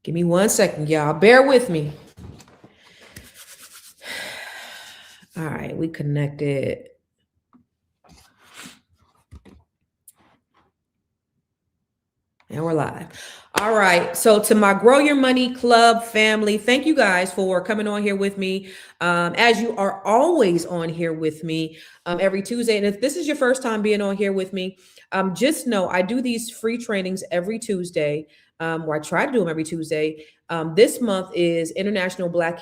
Give me 1 second, y'all. Bear with me. All right, we connected. And we're live. All right. So to my Grow Your Money Club family, thank you guys for coming on here with me. As you are always on here with me every Tuesday. And if this is your first time being on here with me, just know I do these free trainings every Tuesday, or I try to do them every Tuesday. This month is International Black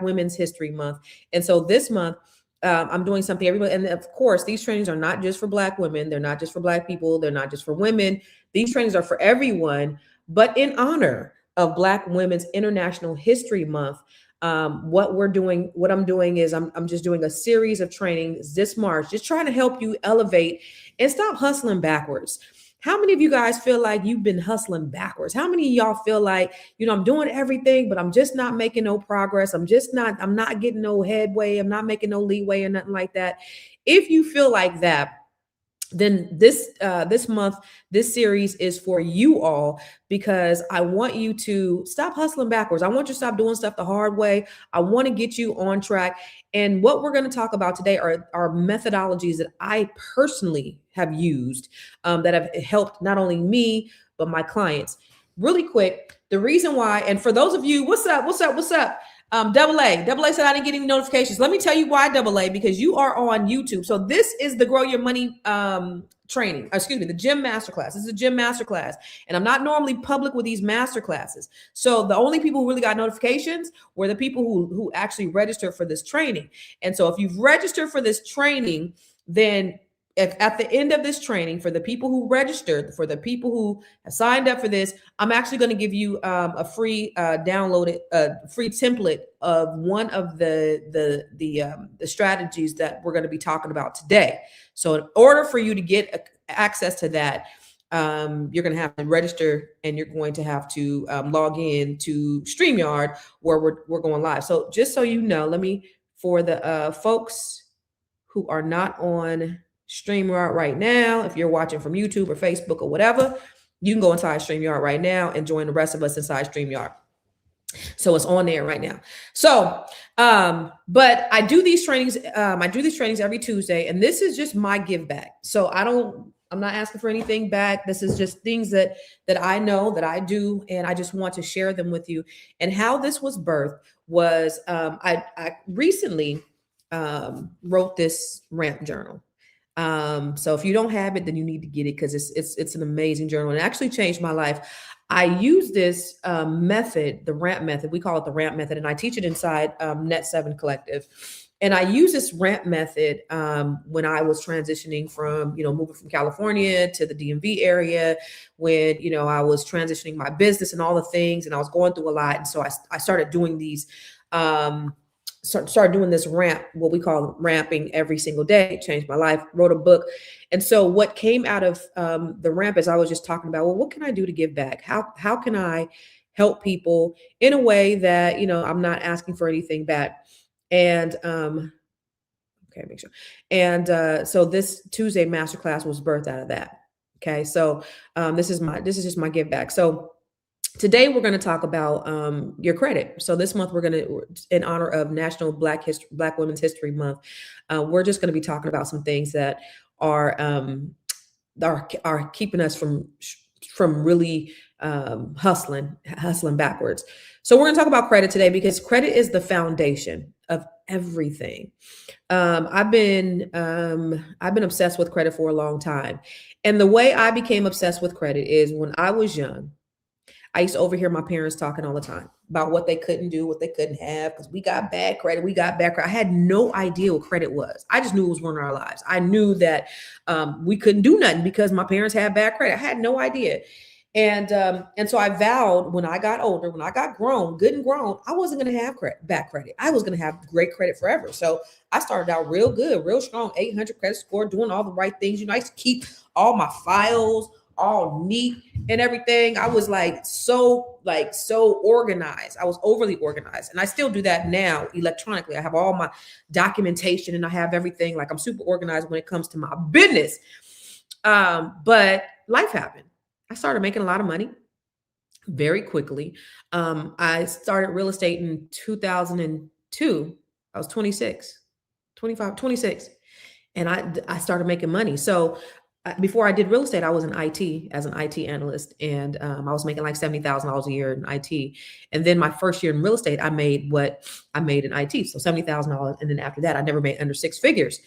Women's History Month. And so this month, I'm doing something everybody, and of course, these trainings are not just for Black women. They're not just for Black people. They're not just for women. These trainings are for everyone, but in honor of Black Women's International History Month, what I'm doing is I'm just doing a series of trainings this March, just trying to help you elevate and stop hustling backwards. How many of you guys feel like you've been hustling backwards? How many of y'all feel like, I'm doing everything, but I'm just not making no progress. I'm not getting no headway. I'm not making no leeway or nothing like that. If you feel like that, then this month, this series is for you all, because I want you to stop hustling backwards. I want you to stop doing stuff the hard way. I want to get you on track. And what we're going to talk about today are methodologies that I personally have used that have helped not only me, but my clients. Really quick, the reason why, and for those of you, what's up? Double A said I didn't get any notifications. Let me tell you why, Double A, because you are on YouTube. So this is the Grow Your Money training, the gym masterclass. This is a gym masterclass. And I'm not normally public with these masterclasses. So the only people who really got notifications were the people who actually registered for this training. And so if you've registered for this training, then at the end of this training, for the people who registered, for the people who have signed up for this, I'm actually going to give you a free downloaded free template of one of the strategies that we're going to be talking about today. So in order for you to get access to that, you're going to have to register, and you're going to have to log in to StreamYard, where we're going live. So just so you know, for the folks who are not on StreamYard right now, if you're watching from YouTube or Facebook or whatever, you can go inside StreamYard right now and join the rest of us inside StreamYard. So it's on there right now. So, but I do these trainings. Every Tuesday, and this is just my give back. So I'm not asking for anything back. This is just things that I know that I do, and I just want to share them with you. And how this was birthed was, I recently wrote this ramp journal. So if you don't have it, then you need to get it, because it's an amazing journal, and it actually changed my life. I use this method, the ramp method. We call it the ramp method, and I teach it inside Net 7 Collective. And I use this ramp method when I was transitioning from, moving from California to the DMV area, when, I was transitioning my business and all the things, and I was going through a lot. And so I started doing these started doing this ramp, what we call ramping, every single day. It changed my life. Wrote a book. And so what came out of the ramp is I was just talking about, well, what can I do to give back? How can I help people in a way that, I'm not asking for anything back? And okay, make sure. And so this Tuesday masterclass was birthed out of that. Okay, so this is just my give back. So today we're going to talk about your credit. So this month we're going to, in honor of National Black Women's History Month, we're just going to be talking about some things that are keeping us from really hustling backwards. So we're going to talk about credit today, because credit is the foundation of everything. I've been obsessed with credit for a long time, and the way I became obsessed with credit is when I was young. I used to overhear my parents talking all the time about what they couldn't do, what they couldn't have, because we got bad credit. I had no idea what credit was. I just knew it was running our lives. I knew that we couldn't do nothing because my parents had bad credit. I had no idea. And so I vowed, when I got older, when I got good and grown, I wasn't going to have bad credit. I was going to have great credit forever. So I started out real good, real strong, 800 credit score, doing all the right things. I used to keep all my files all neat and everything. I was so organized. I was overly organized. And I still do that now electronically. I have all my documentation and I have everything. I'm super organized when it comes to my business. But life happened. I started making a lot of money. very quickly. I started real estate in 2002. I was 26, 25, 26, and I started making money. So before I did real estate, I was in IT as an IT analyst, and I was making like $70,000 a year in IT. And then my first year in real estate, I made what I made in IT, so $70,000. And then after that, I never made under six figures.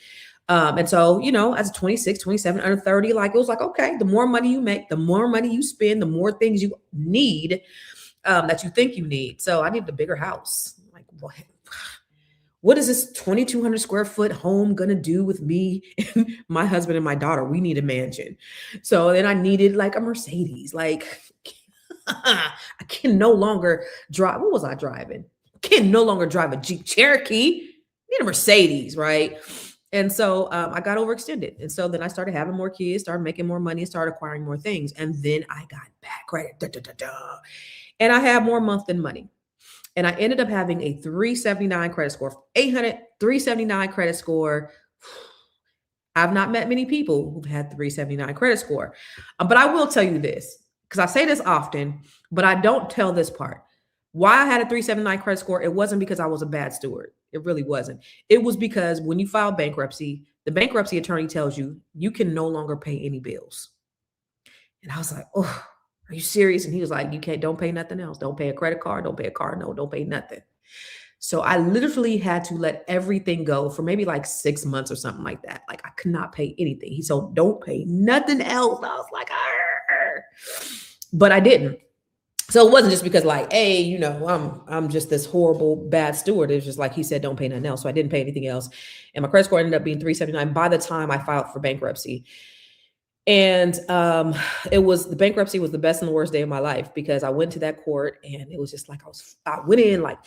And so, as a 26, 27, under 30, like it was like, okay, the more money you make, the more money you spend, the more things you need that you think you need. So I needed a bigger house. Like, what is this 2,200 square foot home gonna do with me and my husband and my daughter? We need a mansion. So then I needed like a Mercedes. Like, I can no longer drive. What was I driving? Can no longer drive a Jeep Cherokee. I need a Mercedes, right? And so I got overextended. And so then I started having more kids, started making more money, started acquiring more things. And then I got bad credit. Da, da, da, da. And I had more month than money. And I ended up having a 379 credit score, 800, 379 credit score. I've not met many people who've had 379 credit score. But I will tell you this, because I say this often, but I don't tell this part. Why I had a 379 credit score, it wasn't because I was a bad steward. It really wasn't. It was because when you file bankruptcy, the bankruptcy attorney tells you you can no longer pay any bills. And I was like, oh, are you serious? And he was like, don't pay nothing else. Don't pay a credit card. Don't pay a car note. Don't pay nothing. So I literally had to let everything go for maybe like 6 months or something like that. Like I could not pay anything. He said, don't pay nothing else. I was like, arr. But I didn't. So it wasn't just because like, hey, I'm just this horrible bad steward. It was just like he said, don't pay nothing else. So I didn't pay anything else. And my credit score ended up being 379 by the time I filed for bankruptcy. And the bankruptcy was the best and the worst day of my life, because I went to that court and it was just like I went in like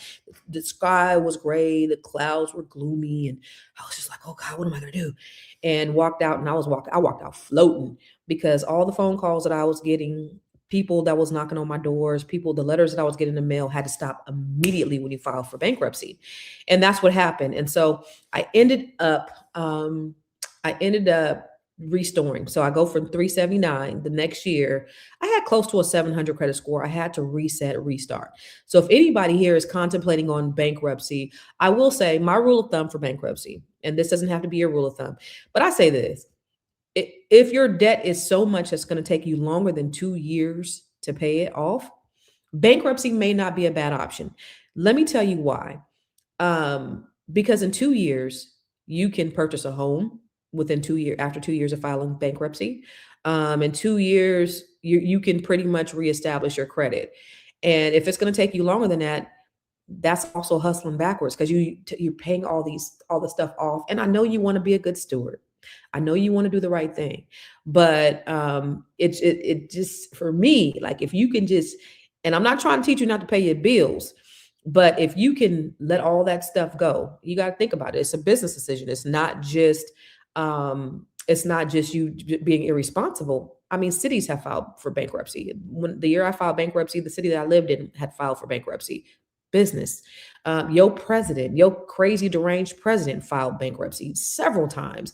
the sky was gray, the clouds were gloomy, and I was just like, oh God, what am I gonna do? And walked out, and I walked out floating, because all the phone calls that I was getting, people that was knocking on my doors, the letters that I was getting in the mail had to stop immediately when you filed for bankruptcy. And that's what happened. And so I ended up restoring. So I go from 379 the next year. I had close to a 700 credit score. I had to restart. So if anybody here is contemplating on bankruptcy, I will say my rule of thumb for bankruptcy, and this doesn't have to be a rule of thumb, but I say this: if your debt is so much that's going to take you longer than 2 years to pay it off, bankruptcy may not be a bad option. Let me tell you why. Because in 2 years, you can purchase a home within 2 years, after 2 years of filing bankruptcy. In 2 years, you can pretty much reestablish your credit. And if it's going to take you longer than that, that's also hustling backwards, because you're paying all the stuff off. And I know you want to be a good steward. I know you want to do the right thing, but it just, for me, like if you can just, and I'm not trying to teach you not to pay your bills, but if you can let all that stuff go, you got to think about it. It's a business decision. It's not just you being irresponsible. I mean, cities have filed for bankruptcy. When the year I filed bankruptcy, the city that I lived in had filed for bankruptcy. Business. Your crazy deranged president filed bankruptcy several times.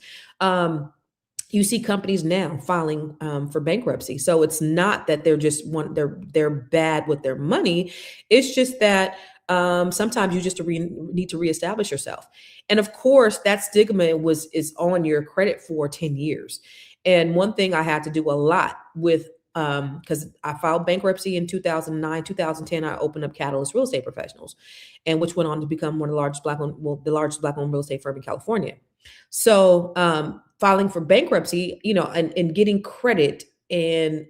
You see companies now filing for bankruptcy. So it's not that they're bad with their money. It's just that sometimes you just need to reestablish yourself. And of course, that stigma is on your credit for 10 years. And one thing I had to do a lot with, because I filed bankruptcy in 2009, 2010, I opened up Catalyst Real Estate Professionals, and which went on to become the largest Black-owned real estate firm in California. So filing for bankruptcy, and getting credit and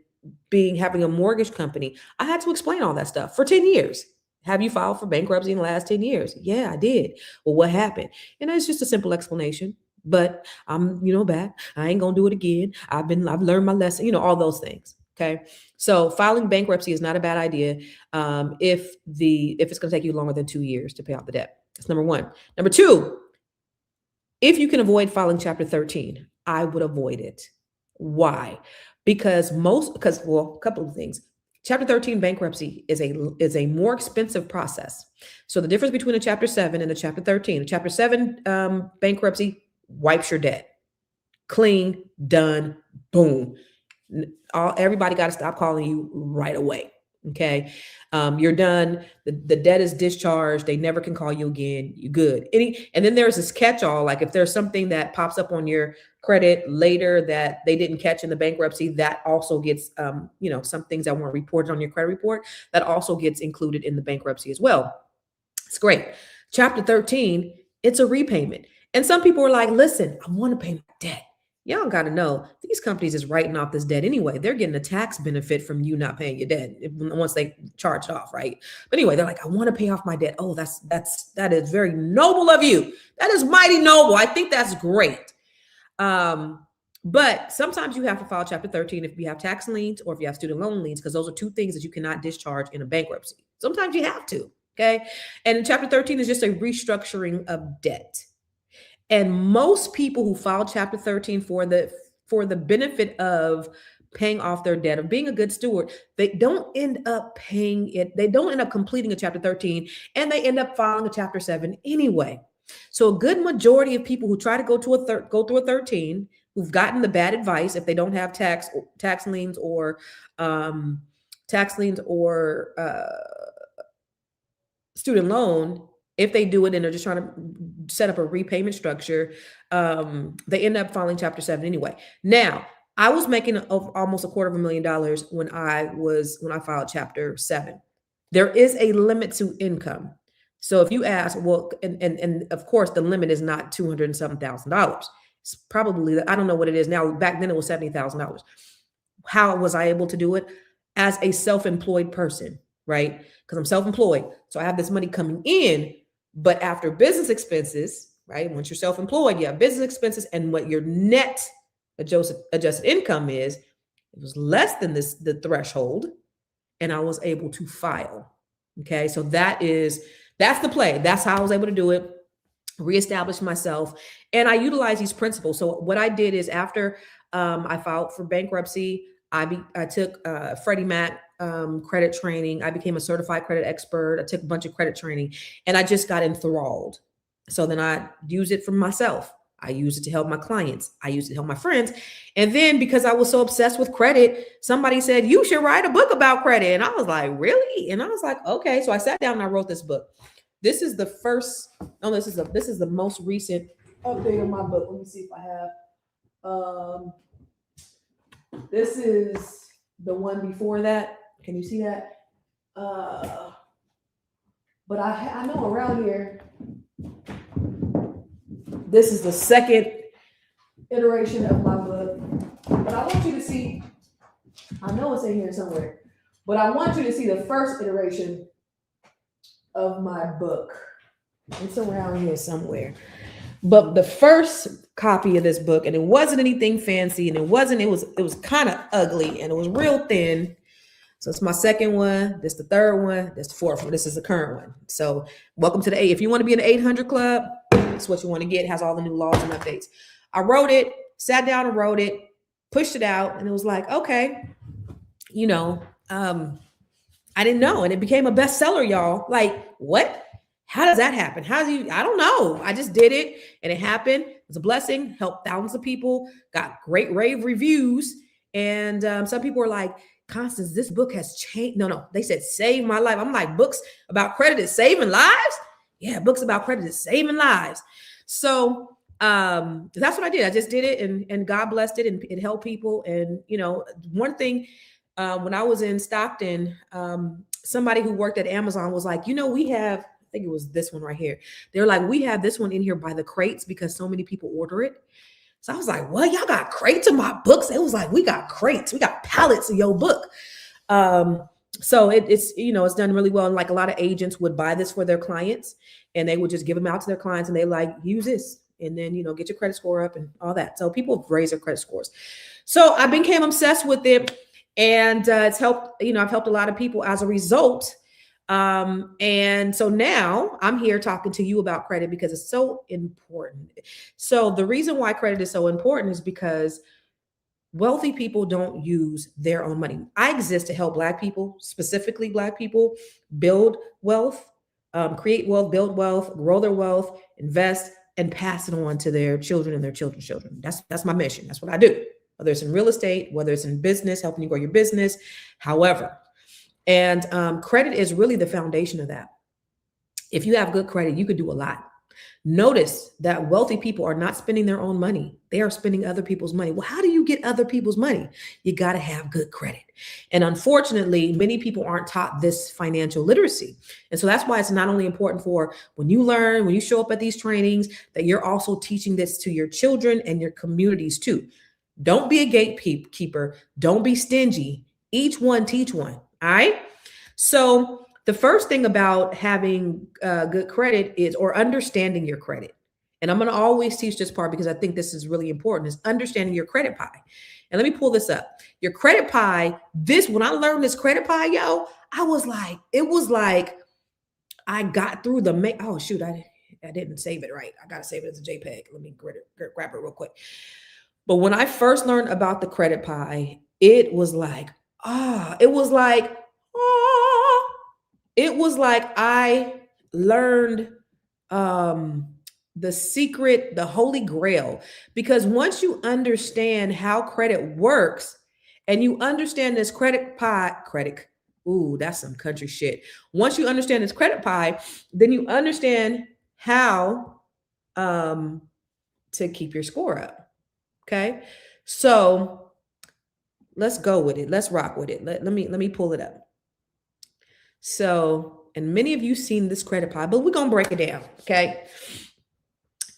having a mortgage company, I had to explain all that stuff for 10 years. Have you filed for bankruptcy in the last 10 years? Yeah, I did. Well, what happened? And it's just a simple explanation. But I'm, back. I ain't gonna do it again. I've learned my lesson, all those things. Okay. So filing bankruptcy is not a bad idea if it's gonna take you longer than 2 years to pay off the debt. That's number one. Number two, if you can avoid filing Chapter 13, I would avoid it. Why? Because a couple of things. Chapter 13 bankruptcy is a more expensive process. So the difference between a Chapter 7 and a Chapter 13, a Chapter 7 bankruptcy wipes your debt. Clean, done, boom. Everybody got to stop calling you right away. Okay. You're done. The debt is discharged. They never can call you again. You're good. And then there's this catch-all. Like if there's something that pops up on your credit later that they didn't catch in the bankruptcy, that also gets, some things that weren't reported on your credit report, that also gets included in the bankruptcy as well. It's great. Chapter 13, it's a repayment. And some people are like, listen, I want to pay my debt. Y'all got to know these companies is writing off this debt anyway. They're getting a tax benefit from you not paying your debt once they charge it off, right? But anyway, they're like, I want to pay off my debt. Oh, that is very noble of you. That is mighty noble. I think that's great. But sometimes you have to file Chapter 13 if you have tax liens or if you have student loan liens, because those are two things that you cannot discharge in a bankruptcy. Sometimes you have to. Okay. And Chapter 13 is just a restructuring of debt. And most people who file Chapter 13 for the benefit of paying off their debt, of being a good steward, they don't end up paying it. They don't end up completing a Chapter 13, and they end up filing a Chapter 7 anyway. So a good majority of people who try to go through a 13, who've gotten the bad advice, if they don't have tax liens or student loan, if they do it and they're just trying to set up a repayment structure, they end up filing Chapter 7 anyway. Now, I was making almost $250,000 when I filed Chapter 7. There is a limit to income. So if you ask, well, and of course the limit is not $200 and something thousand. It's probably, I don't know what it is now. Back then it was $70,000. How was I able to do it? As a self-employed person, right? Because I'm self-employed. So I have this money coming in, but after business expenses, right? Once you're self-employed, you have business expenses, and what your net adjusted income is, it was less than the threshold, and I was able to file. Okay. So that's the play. That's how I was able to do it, reestablish myself. And I utilize these principles. So what I did is after I filed for bankruptcy, I took Freddie Mac credit training. I became a certified credit expert. I took a bunch of credit training, and I just got enthralled. So then I used it for myself. I used it to help my clients. I used it to help my friends. And then because I was so obsessed with credit, somebody said, you should write a book about credit. And I was like, really? And I was like, okay. So I sat down and I wrote this book. This is the most recent update of my book. Let me see if I have. This is the one before that. Can you see that? But I know around here, this is the second iteration of my book. But I want you to see, I know it's in here somewhere, but I want you to see the first iteration of my book. It's around here somewhere. But the first copy of this book, and it wasn't anything fancy, and it was kind of ugly, and it was real thin. So it's my second one. This the third one. This the fourth one. This is the current one. So welcome to the 8. If you want to be in the 800 club, that's what you want to get. It has all the new laws and updates. I wrote it, sat down and wrote it, pushed it out, and it was like, okay, I didn't know, and it became a bestseller, y'all. Like, what? How does that happen? I don't know. I just did it, and it happened. It was a blessing. Helped thousands of people. Got great rave reviews, and some people were like, Constance, this book has changed. No, they said saved my life. I'm like, books about credit is saving lives? Yeah, books about credit is saving lives. So that's what I did. I just did it, and God blessed it, and it helped people. And one thing, when I was in Stockton, somebody who worked at Amazon was like, we have, I think it was this one right here. They're like, we have this one in here by the crates because so many people order it. So I was like, what? Y'all got crates of my books? It was like, we got crates. We got pallets of your book. So it's done really well. And like a lot of agents would buy this for their clients, and they would just give them out to their clients, and they like, use this, and then, get your credit score up and all that. So people raise their credit scores. So I became obsessed with it, and it's helped, I've helped a lot of people as a result. And so now I'm here talking to you about credit because it's so important. So the reason why credit is so important is because wealthy people don't use their own money. I exist to help Black people, specifically Black people, build wealth, create wealth, build wealth, grow their wealth, invest, and pass it on to their children and their children's children. That's my mission. That's what I do. Whether it's in real estate, whether it's in business, helping you grow your business, however. And credit is really the foundation of that. If you have good credit, you can do a lot. Notice that wealthy people are not spending their own money. They are spending other people's money. Well, how do you get other people's money? You got to have good credit. And unfortunately, many people aren't taught this financial literacy. And so that's why it's not only important for when you learn, when you show up at these trainings, that you're also teaching this to your children and your communities too. Don't be a gatekeeper. Don't be stingy. Each one teach one. All right. So the first thing about having good credit is, or understanding your credit. And I'm going to always teach this part because I think this is really important, is understanding your credit pie. And let me pull this up. Your credit pie, when I learned this credit pie, yo, it was like I got through oh shoot, I didn't save it right. I got to save it as a JPEG. Let me grab it real quick. But when I first learned about the credit pie, it was like, it was like I learned the secret, the holy grail, because once you understand how credit works and you understand this ooh, that's some country shit. Once you understand this credit pie, then you understand how to keep your score up. Okay. So let's go with it. Let's rock with it. Let me pull it up. So, and many of you seen this credit pie, but we're going to break it down. Okay.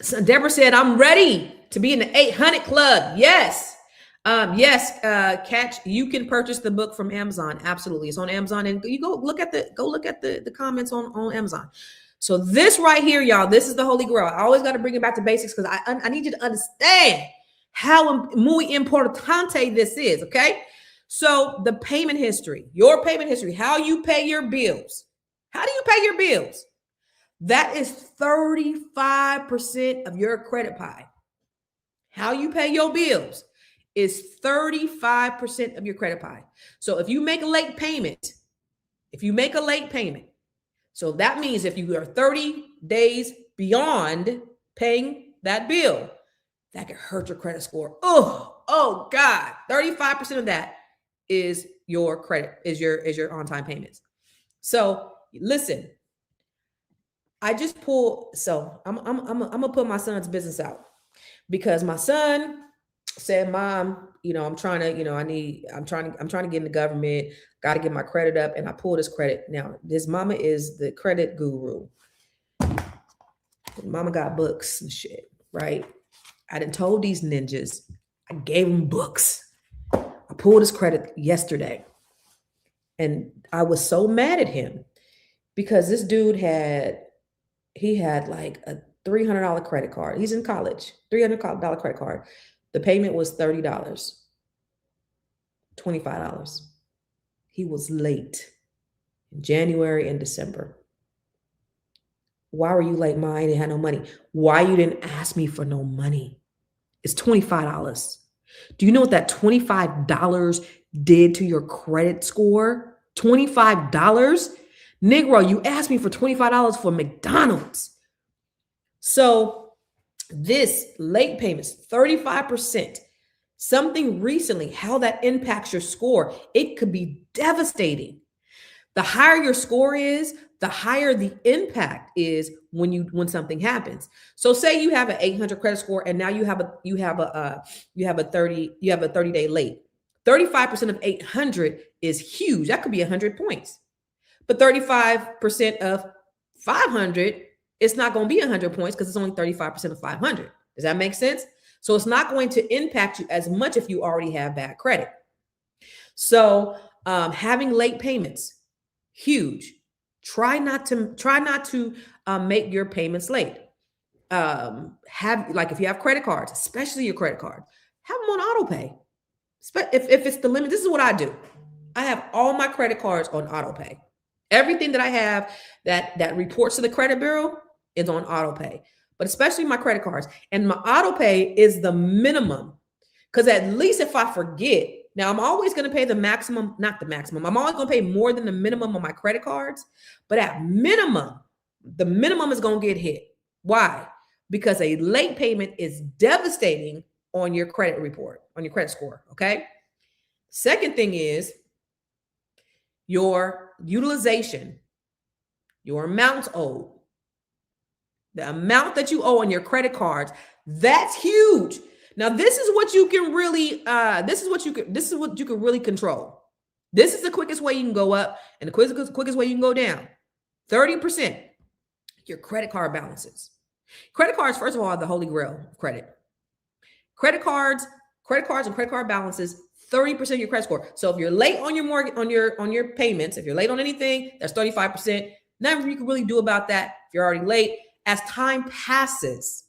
So Deborah said, I'm ready to be in the 800 club. Yes. Catch, you can purchase the book from Amazon. Absolutely. It's on Amazon, and you go look at the comments on Amazon. So this right here, y'all, this is the holy grail. I always got to bring it back to basics because I need you to understand how muy importante this is. Okay. So the payment history, your payment history, how you pay your bills. How do you pay your bills? That is 35% of your credit pie. How you pay your bills is 35% of your credit pie. So if you make a late payment, so that means if you are 30 days beyond paying that bill, that could hurt your credit score. Oh God, 35% of that is your credit, is your on-time payments. So listen, I just pulled, so I'm gonna put my son's business out because my son said, Mom, I'm trying to get in the government, got to get my credit up. And I pulled his credit. Now, this mama is the credit guru. Mama got books and shit, right? I done told these ninjas, I gave them books. I pulled his credit yesterday. And I was so mad at him because this dude had like a $300 credit card. He's in college, $300 credit card. The payment was $30, $25. He was late in January and December. Why were you late, Ma? I didn't have no money. Why you didn't ask me for no money? It's $25. Do you know what that $25 did to your credit score? $25? Negro, you asked me for $25 for McDonald's. So this late payments, 35%, something recently, how that impacts your score, it could be devastating. The higher your score is, the higher the impact is when something happens. So say you have an 800 credit score and now you have a 30-day late. 35% of 800 is huge. That could be 100 points. But 35% of 500, it's not going to be 100 points because it's only 35% of 500. Does that make sense? So it's not going to impact you as much if you already have bad credit. So having late payments, huge. Try not to make your payments late. If you have credit cards, especially your credit card, have them on auto pay. If it's the limit, this is what I do. I have all my credit cards on auto pay. Everything that I have that reports to the credit bureau is on auto pay, but especially my credit cards. And my auto pay is the minimum, because at least if I forget, now I'm always going to pay the maximum, not the maximum. I'm always going to pay more than the minimum on my credit cards, but at minimum, the minimum is going to get hit. Why? Because a late payment is devastating on your credit report, on your credit score. Okay. Second thing is, your utilization, your amounts owed, the amount that you owe on your credit cards, that's huge. Now, this is what you can really, this is what you can really control. This is the quickest way you can go up and the quickest way you can go down. 30%, your credit card balances. Credit cards, first of all, are the holy grail of credit. Credit cards and credit card balances, 30% of your credit score. So if you're late on your mortgage, on your payments, if you're late on anything, that's 35%. Nothing you can really do about that if you're already late. As time passes,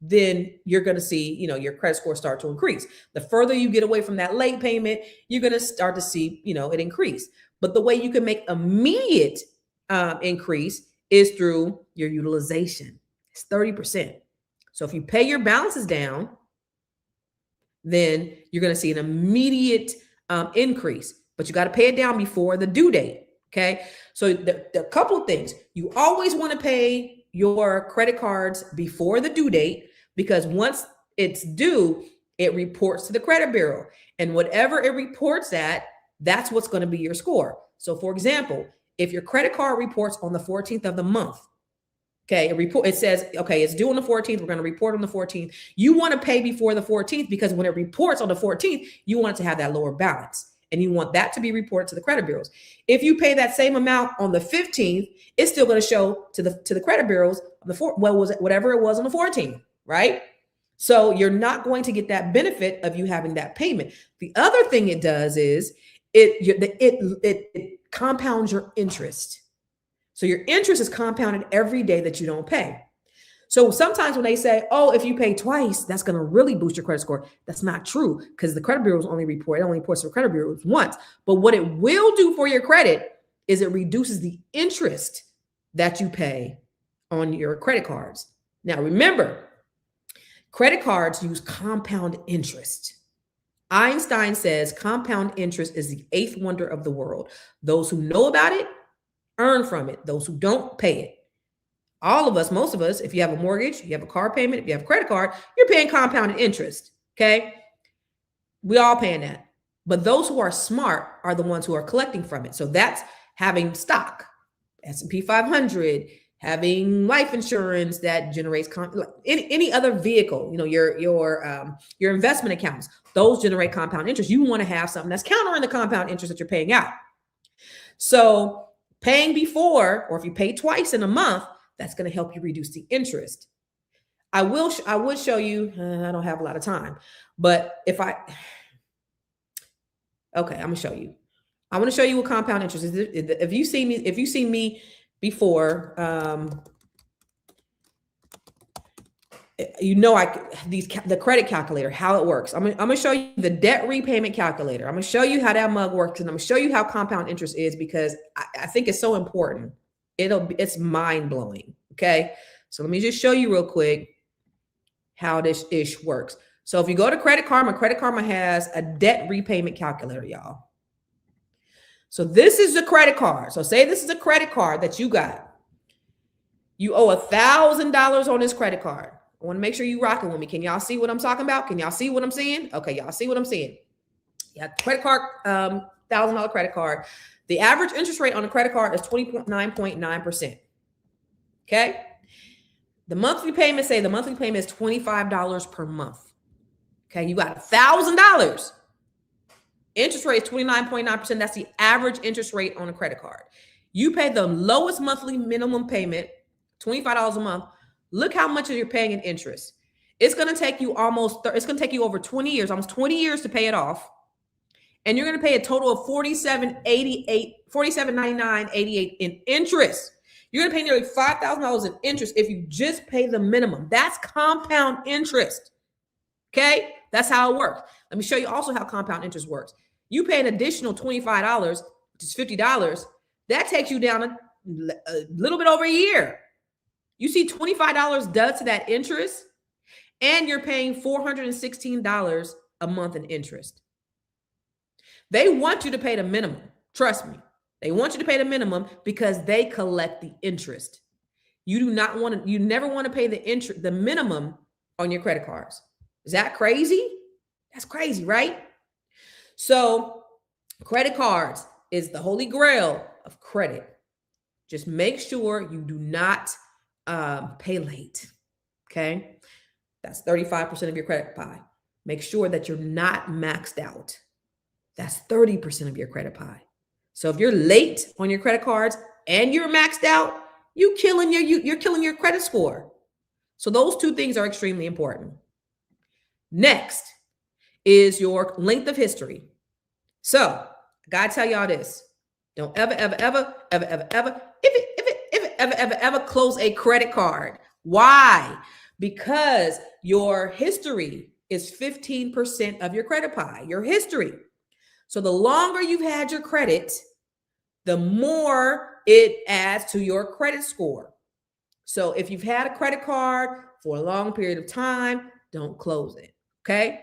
then you're going to see, your credit score start to increase. The further you get away from that late payment, you're going to start to see, it increase. But the way you can make immediate increase is through your utilization. It's 30%. So if you pay your balances down, then you're going to see an immediate increase, but you got to pay it down before the due date. Okay. So the couple of things, you always want to pay your credit cards before the due date, because once it's due, it reports to the credit bureau, and whatever it reports at, that's what's going to be your score. So for example, if your credit card reports on the 14th of the month, okay, it says, okay, it's due on the 14th. We're going to report on the 14th. You want to pay before the 14th, because when it reports on the 14th, you want it to have that lower balance, and you want that to be reported to the credit bureaus. If you pay that same amount on the 15th, it's still going to show to the credit bureaus on whatever it was on the 14th, right? So you're not going to get that benefit of you having that payment. The other thing it does is it compounds your interest. So your interest is compounded every day that you don't pay. So sometimes when they say, oh, if you pay twice, that's going to really boost your credit score. That's not true, because the credit bureaus only reports to the credit bureaus once. But what it will do for your credit is it reduces the interest that you pay on your credit cards. Now, remember, credit cards use compound interest. Einstein says compound interest is the 8th wonder of the world. Those who know about it earn from it. Those who don't, pay it. All of us, most of us, if you have a mortgage, you have a car payment, if you have a credit card, you're paying compounded interest. Okay. We all paying that. But those who are smart are the ones who are collecting from it. So that's having stock, S&P 500, having life insurance that generates any other vehicle, your investment accounts, those generate compound interest. You want to have something that's countering the compound interest that you're paying out. So paying before, or if you pay twice in a month, that's going to help you reduce the interest. I would show you, I don't have a lot of time, but okay, I'm going to show you. I want to show you what compound interest is. If you've seen me before, the credit calculator, how it works. I'm going to show you the debt repayment calculator. I'm going to show you how that mug works, and I'm going to show you how compound interest is, because I think it's so important. It's mind blowing. Okay. So let me just show you real quick how this ish works. So if you go to Credit Karma has a debt repayment calculator, y'all. So this is the credit card. So say this is a credit card that you got. You owe $1,000 on this credit card. I want to make sure you rocking with me. Can y'all see what I'm talking about? Can y'all see what I'm saying? Okay, y'all see what I'm saying. Yeah, credit card, $1,000 credit card. The average interest rate on a credit card is 29.9%. Okay. The monthly payment is $25 per month. Okay. You got $1,000. Interest rate is 29.9%. That's the average interest rate on a credit card. You pay the lowest monthly minimum payment, $25 a month. Look how much you're paying in interest. It's going to take you over 20 years, almost 20 years to pay it off. And you're going to pay a total of $47.99.88 in interest. You're going to pay nearly $5,000 in interest if you just pay the minimum. That's compound interest. Okay? That's how it works. Let me show you also how compound interest works. You pay an additional $25, which is $50. That takes you down a little bit over a year. You see $25 does to that interest, and you're paying $416 a month in interest. They want you to pay the minimum. Trust me. They want you to pay the minimum because they collect the interest. You never want to pay the minimum on your credit cards. Is that crazy? That's crazy, right? So credit cards, is the holy grail of credit. Just make sure you do not pay late. Okay. That's 35% of your credit pie. Make sure that you're not maxed out. That's 30% of your credit pie. So if you're late on your credit cards and you're maxed out, you're killing your credit score. So those two things are extremely important. Next is your length of history. So I gotta tell y'all this. Don't ever close a credit card. Why? Because your history is 15% of your credit pie, your history. So the longer you've had your credit, the more it adds to your credit score. So if you've had a credit card for a long period of time, don't close it. Okay.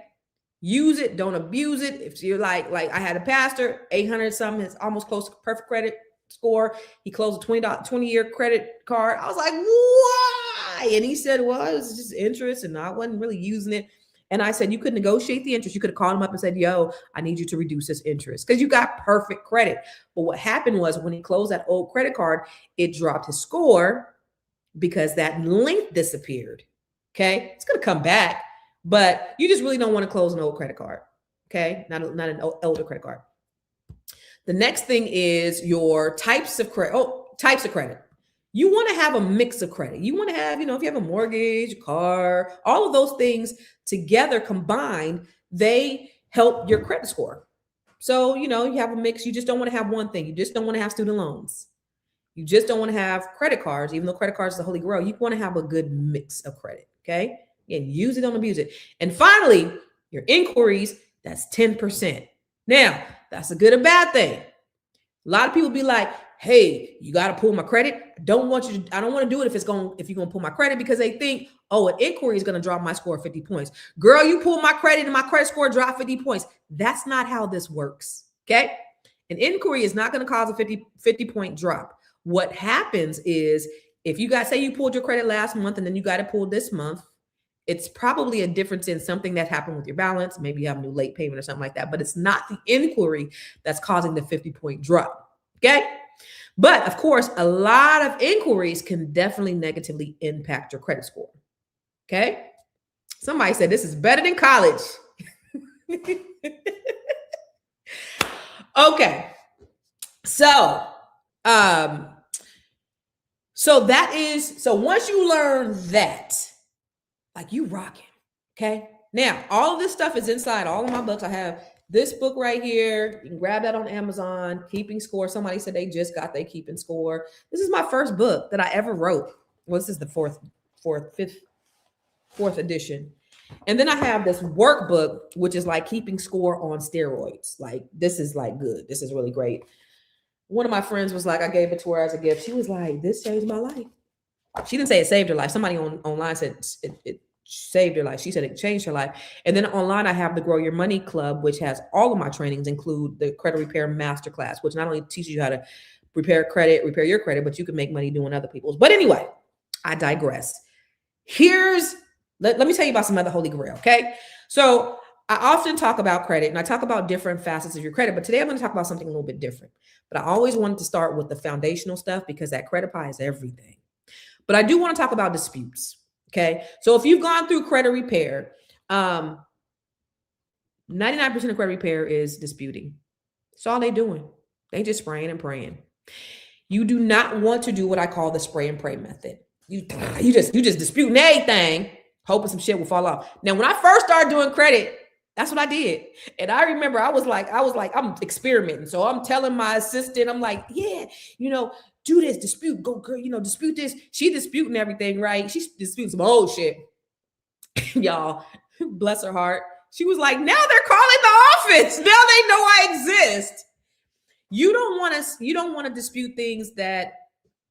Use it, don't abuse it. If you're like I had a pastor, 800 something, is almost close to perfect credit score. He closed a $20-year credit card. I was like, why? And he said, well, it was just interest and I wasn't really using it. And I said, you could negotiate the interest. You could have called him up and said, yo, I need you to reduce this interest because you got perfect credit. But what happened was when he closed that old credit card, it dropped his score because that link disappeared. Okay. It's going to come back, but you just really don't want to close an old credit card. Okay. Not an older credit card. The next thing is your types of credit. Types of credit. You want to have a mix of credit. You want to have, if you have a mortgage, car, all of those things together combined, they help your credit score. So, you have a mix. You just don't want to have one thing. You just don't want to have student loans. You just don't want to have credit cards, even though credit cards is the holy grail. You want to have a good mix of credit. Okay. And use it, don't abuse it. And finally, your inquiries, that's 10%. Now, that's a good or bad thing. A lot of people be like, hey, you got to pull my credit. I don't want to do it if you're going to pull my credit because they think, oh, an inquiry is going to drop my score 50 points. Girl, you pull my credit and my credit score dropped 50 points. That's not how this works. Okay. An inquiry is not going to cause a 50 point drop. What happens is if you say you pulled your credit last month and then you got it pulled this month, it's probably a difference in something that happened with your balance. Maybe you have a new late payment or something like that, but it's not the inquiry that's causing the 50-point drop. Okay. But of course, a lot of inquiries can definitely negatively impact your credit score. Okay. Somebody said this is better than college. Okay. So once you learn that, like you rocking. Okay. Now, all of this stuff is inside all of my books. I have this book right here. You can grab that on Amazon, Keeping Score. Somebody said they just got their Keeping Score. This is my first book that I ever wrote. Well, this is the fourth edition. And then I have this workbook, which is like Keeping Score on steroids. Like, this is like good. This is really great. One of my friends was like, I gave it to her as a gift. She was like, this changed my life. She didn't say it saved her life. Somebody online said it saved her life. She said it changed her life. And then online, I have the Grow Your Money Club, which has all of my trainings, include the Credit Repair Masterclass, which not only teaches you how to repair your credit, but you can make money doing other people's. But anyway, I digress. Let me tell you about some other holy grail, okay? So I often talk about credit and I talk about different facets of your credit, but today I'm going to talk about something a little bit different. But I always wanted to start with the foundational stuff because that credit pie is everything. But I do want to talk about disputes. Okay. So if you've gone through credit repair, 99% of credit repair is disputing. That's all they're doing. They just spraying and praying. You do not want to do what I call the spray and pray method. You just disputing everything, hoping some shit will fall off. Now, when I first started doing credit, that's what I did. And I remember I was like, I'm experimenting. So I'm telling my assistant, I'm like, yeah, do this, dispute, go, girl, dispute this. She disputing everything, right? She's disputing some old shit. Y'all, bless her heart. She was like, now they're calling the office. Now they know I exist. You don't want to dispute things that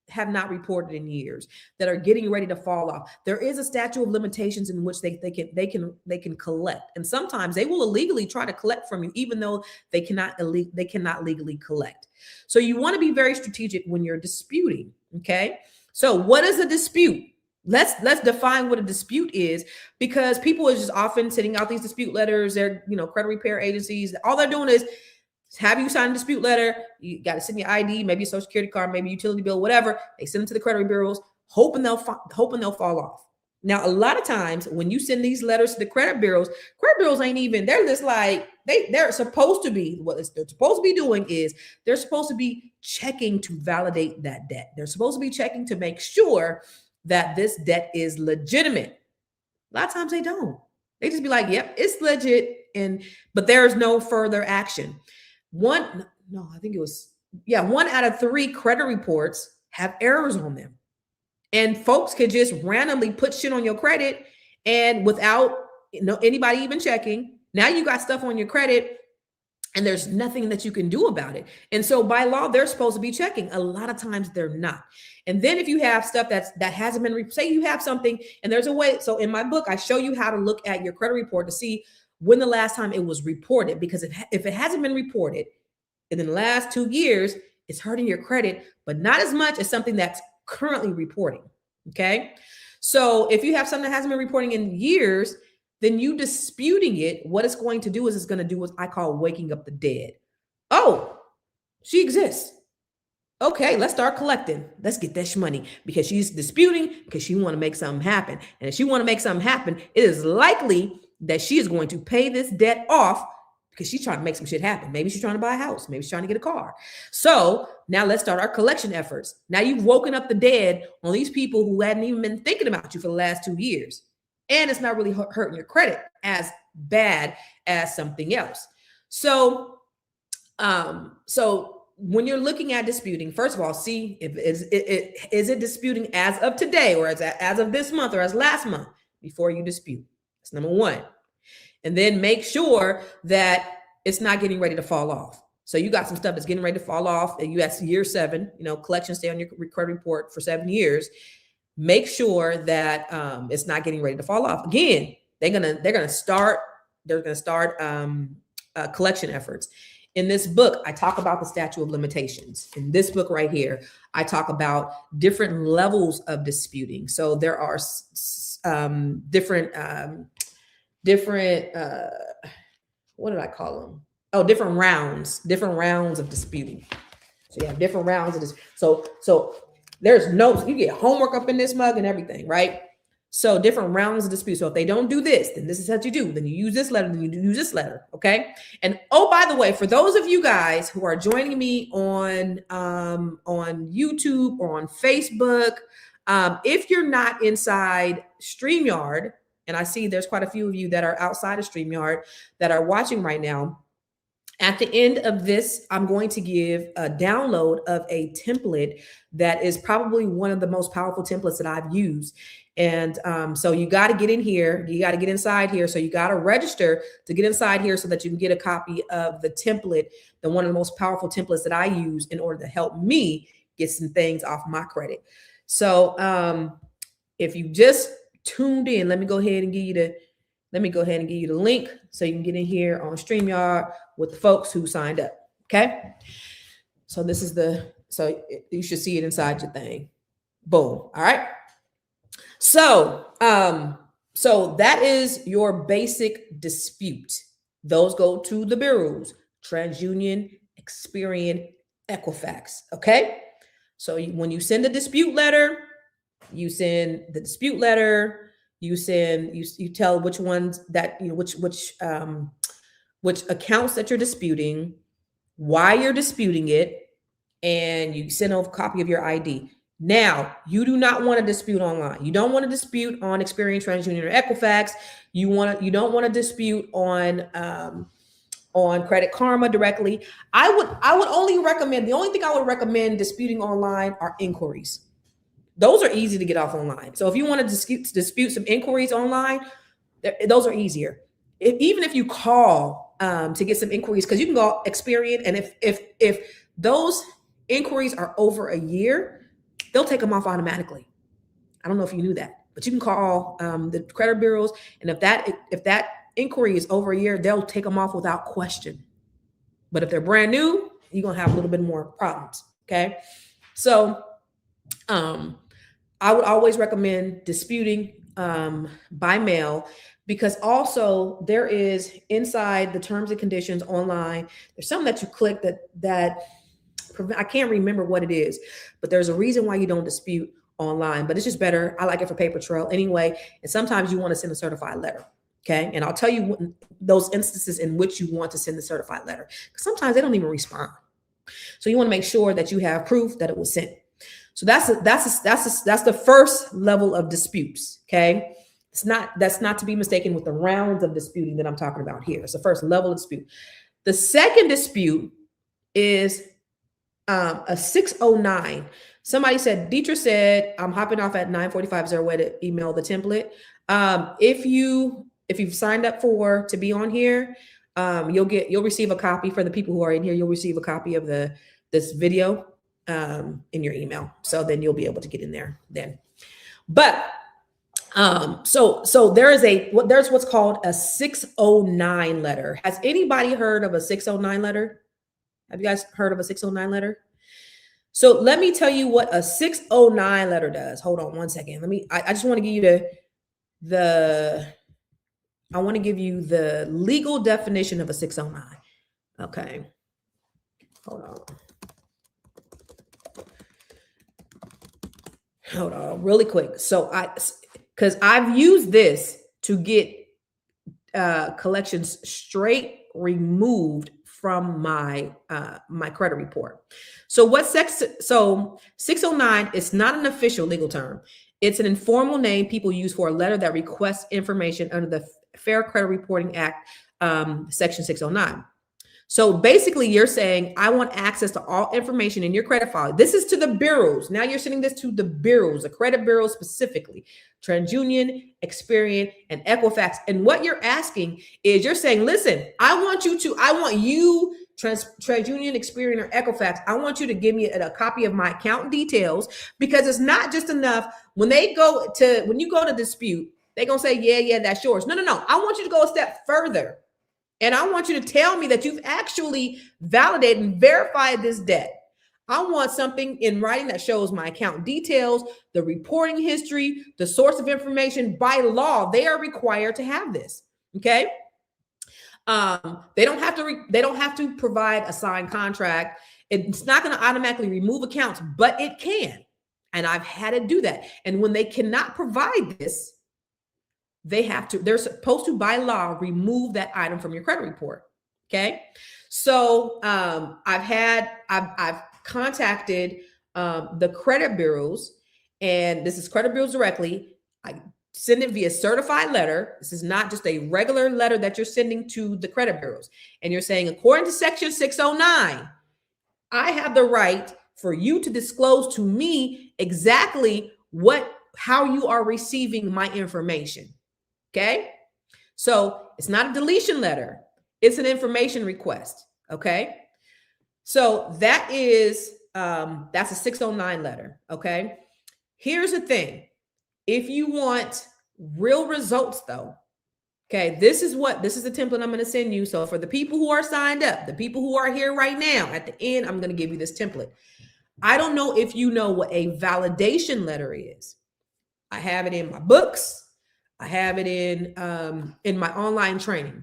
have not reported in years, that are getting ready to fall off. There is a statute of limitations in which they can collect. And sometimes they will illegally try to collect from you, even though they cannot legally collect. So you want to be very strategic when you're disputing. Okay. So what is a dispute? Let's define what a dispute is, because people are just often sending out these dispute letters. They're, credit repair agencies. All they're doing is have you sign a dispute letter. You got to send your ID, maybe a social security card, maybe utility bill, whatever. They send them to the credit bureaus, hoping they'll fall off. Now, a lot of times when you send these letters to the credit bureaus ain't even, they're just like, they're supposed to be, what they're supposed to be doing is they're supposed to be checking to validate that debt. They're supposed to be checking to make sure that this debt is legitimate. A lot of times they don't. They just be like, yep, it's legit. But there's no further action. One out of 3 credit reports have errors on them. And folks could just randomly put shit on your credit and without anybody even checking. Now you got stuff on your credit and there's nothing that you can do about it. And so by law, they're supposed to be checking. A lot of times they're not. And then if you have stuff that hasn't been, say you have something and there's a way. So in my book, I show you how to look at your credit report to see when the last time it was reported. Because if it hasn't been reported in the last 2 years, it's hurting your credit, but not as much as something that's currently reporting. Okay. So if you have something that hasn't been reporting in years, then you disputing it, what it's going to do is it's going to do what I call waking up the dead. Oh, she exists. Okay, let's start collecting. Let's get that money because she's disputing because she want to make something happen. And if she want to make something happen, it is likely that she is going to pay this debt off because she's trying to make some shit happen. Maybe she's trying to buy a house. Maybe she's trying to get a car. So now let's start our collection efforts. Now you've woken up the dead on these people who hadn't even been thinking about you for the last 2 years. And it's not really hurting your credit as bad as something else. So when you're looking at disputing, first of all, see if is it disputing as of today or as of this month or as last month before you dispute. That's number one. And then make sure that it's not getting ready to fall off. So you got some stuff that's getting ready to fall off. And you have year 7, collections stay on your credit report for 7 years. Make sure that it's not getting ready to fall off. Again, they're gonna start collection efforts. In this book, I talk about the statute of limitations. In this book right here, I talk about different levels of disputing. So there are different what did I call them? Oh, different rounds of disputing. So you have different rounds of this. So there's notes. You get homework up in this mug and everything, right? So different rounds of dispute. So if they don't do this, then this is what you do. Then you use this letter, then you use this letter, okay? And oh, by the way, for those of you guys who are joining me on YouTube or on Facebook, if you're not inside StreamYard, and I see there's quite a few of you that are outside of StreamYard that are watching right now, at the end of this, I'm going to give a download of a template that is probably one of the most powerful templates that I've used. And so you got to get in here. You got to get inside here. So you got to register to get inside here so that you can get a copy of the template, one of the most powerful templates that I use in order to help me get some things off my credit. So if you just tuned in, let me go ahead and give you the link so you can get in here on StreamYard with the folks who signed up. Okay. So this is so you should see it inside your thing. Boom. All right. So that is your basic dispute. Those go to the bureaus: TransUnion, Experian, Equifax. Okay. So when you send a dispute letter, you send the dispute letter. You tell which ones that, which accounts that you're disputing, why you're disputing it, and you send a copy of your ID. Now, you do not want to dispute online. You don't want to dispute on Experian, TransUnion, or Equifax. You don't want to dispute on Credit Karma directly. I would only recommend, the only thing I would recommend disputing online are inquiries. Those are easy to get off online. So if you want to dispute some inquiries online, those are easier. Even if you call to get some inquiries, because you can go Experian, and if those inquiries are over a year, they'll take them off automatically. I don't know if you knew that, but you can call the credit bureaus, and if that inquiry is over a year, they'll take them off without question. But if they're brand new, you're gonna have a little bit more problems. Okay, so I would always recommend disputing by mail, because also there is inside the terms and conditions online, there's something that you click that I can't remember what it is, but there's a reason why you don't dispute online, but it's just better. I like it for paper trail anyway. And sometimes you want to send a certified letter. Okay. And I'll tell you those instances in which you want to send the certified letter, because sometimes they don't even respond. So you want to make sure that you have proof that it was sent. So that's the first level of disputes. Okay. That's not to be mistaken with the rounds of disputing that I'm talking about here. It's the first level of dispute. The second dispute is a 609. Somebody said, Deetra said, I'm hopping off at 9:45. Is there a way to email the template? If you've signed up to be on here, you'll receive a copy. For the people who are in here, you'll receive a copy of this video in your email. So then you'll be able to get in there then. But so there's what's called a 609 letter. Has anybody heard of a 609 letter? Have you guys heard of a 609 letter? So let me tell you what a 609 letter does. Hold on one second. I just want to give you I want to give you the legal definition of a 609. Okay. Hold on really quick. So because I've used this to get collections straight removed from my my credit report. So 609 is not an official legal term. It's an informal name people use for a letter that requests information under the Fair Credit Reporting Act, Section 609. So basically you're saying, I want access to all information in your credit file. This is to the bureaus. Now you're sending this to the bureaus, the credit bureaus specifically, TransUnion, Experian, and Equifax. And what you're asking is, you're saying, listen, I want you, TransUnion, Experian, or Equifax, I want you to give me a copy of my account details, because it's not just enough when you go to dispute, they're going to say, yeah, that's yours. No. I want you to go a step further. And I want you to tell me that you've actually validated and verified this debt. I want something in writing that shows my account details, the reporting history, the source of information. By law, they are required to have this. Okay. They don't have to provide a signed contract. It's not going to automatically remove accounts, but it can. And I've had to do that. And when they cannot provide this, they're supposed to, by law, remove that item from your credit report. Okay. So I've contacted the credit bureaus, and this is credit bureaus directly. I send it via certified letter. This is not just a regular letter that you're sending to the credit bureaus. And you're saying, according to Section 609, I have the right for you to disclose to me exactly how you are receiving my information. Okay. So it's not a deletion letter. It's an information request. Okay. So that's a 609 letter. Okay. Here's the thing. If you want real results though, okay, this is the template I'm going to send you. So for the people who are signed up, the people who are here right now, at the end, I'm going to give you this template. I don't know if you know what a validation letter is. I have it in my books. I have it in my online training.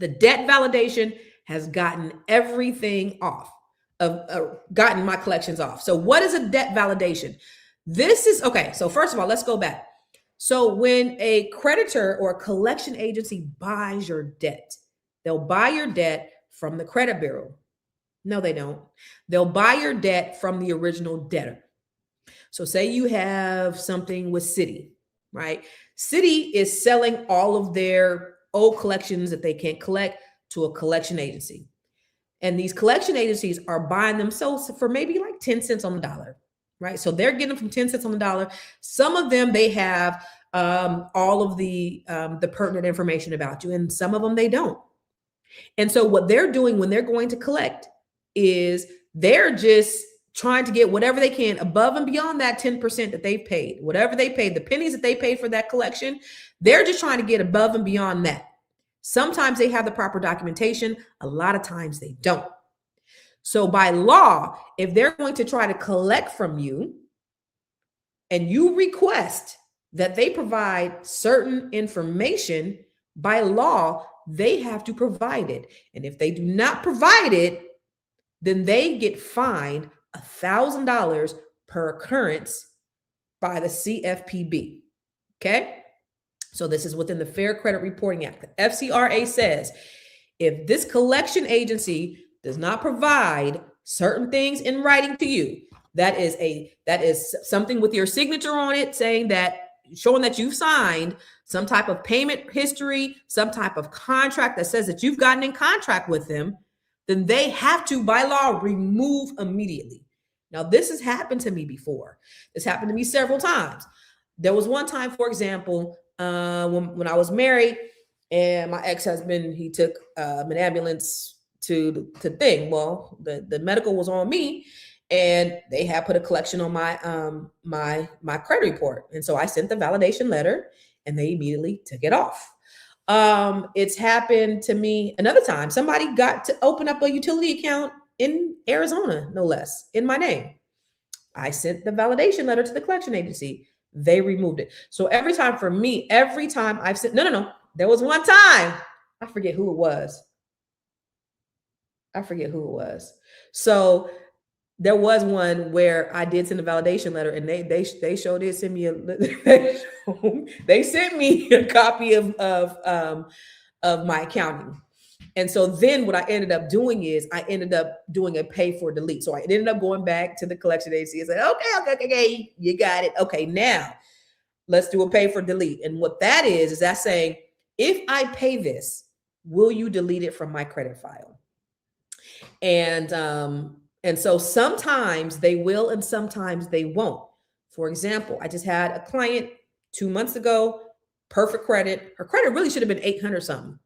The debt validation has gotten everything off gotten my collections off. So what is a debt validation? This is okay. So first of all, let's go back. So when a creditor or a collection agency buys your debt, they'll buy your debt from the credit bureau. No, they don't. They'll buy your debt from the original debtor. So say you have something with Citi, right? Citi is selling all of their old collections that they can't collect to a collection agency. And these collection agencies are buying themselves for maybe like 10 cents on the dollar, right? So they're getting them from 10 cents on the dollar. Some of them, they have all of the pertinent information about you, and some of them they don't. And so what they're doing when they're going to collect is they're just trying to get whatever they can above and beyond that 10% that they've paid, whatever they paid, the pennies that they paid for that collection, they're just trying to get above and beyond that. Sometimes they have the proper documentation. A lot of times they don't. So by law, if they're going to try to collect from you, and you request that they provide certain information, by law, they have to provide it. And if they do not provide it, then they get fined $1,000 per occurrence by the CFPB. Okay? So this is within the Fair Credit Reporting Act. The FCRA says if this collection agency does not provide certain things in writing to you, that is something with your signature on it, saying that, showing that you've signed some type of payment history, some type of contract that says that you've gotten in contract with them, then they have to, by law, remove immediately. Now, this has happened to me before. This happened to me several times. There was one time, for example, when I was married, and my ex-husband, he took an ambulance to thing. Well, the medical was on me, and they had put a collection on my credit report, and so I sent the validation letter, and they immediately took it off. It's happened to me another time. Somebody got to open up a utility account in Arizona, no less, in my name. I sent the validation letter to the collection agency. They removed it. So every time I've sent, no. There was one time, I forget who it was. So there was one where I did send a validation letter, and they showed it, sent me they sent me a copy of my accounting. And so then what I ended up doing is I ended up doing a pay for delete. So I ended up going back to the collection agency and said, okay, you got it. Okay, now let's do a pay for delete. And what that is that saying, if I pay this, will you delete it from my credit file? And so sometimes they will and sometimes they won't. For example, I just had a client 2 months ago, perfect credit. Her credit really should have been 800 something.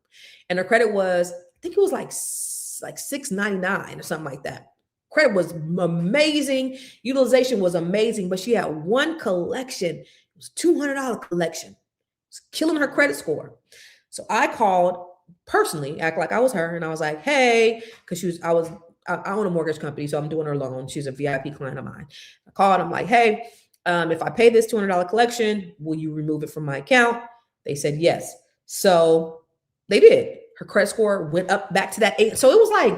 And her credit was, I think it was like 699 or something like that. Credit was amazing. Utilization was amazing, but she had one collection. It was $200 collection. It was killing her credit score. So I called personally, act like I was her, and I was like, hey, because I own a mortgage company, so I'm doing her loan. She's a VIP client of mine. I called, I'm like, hey, if I pay this $200 collection, will you remove it from my account? They said yes. So they did. Her credit score went up back to that 8. So it was like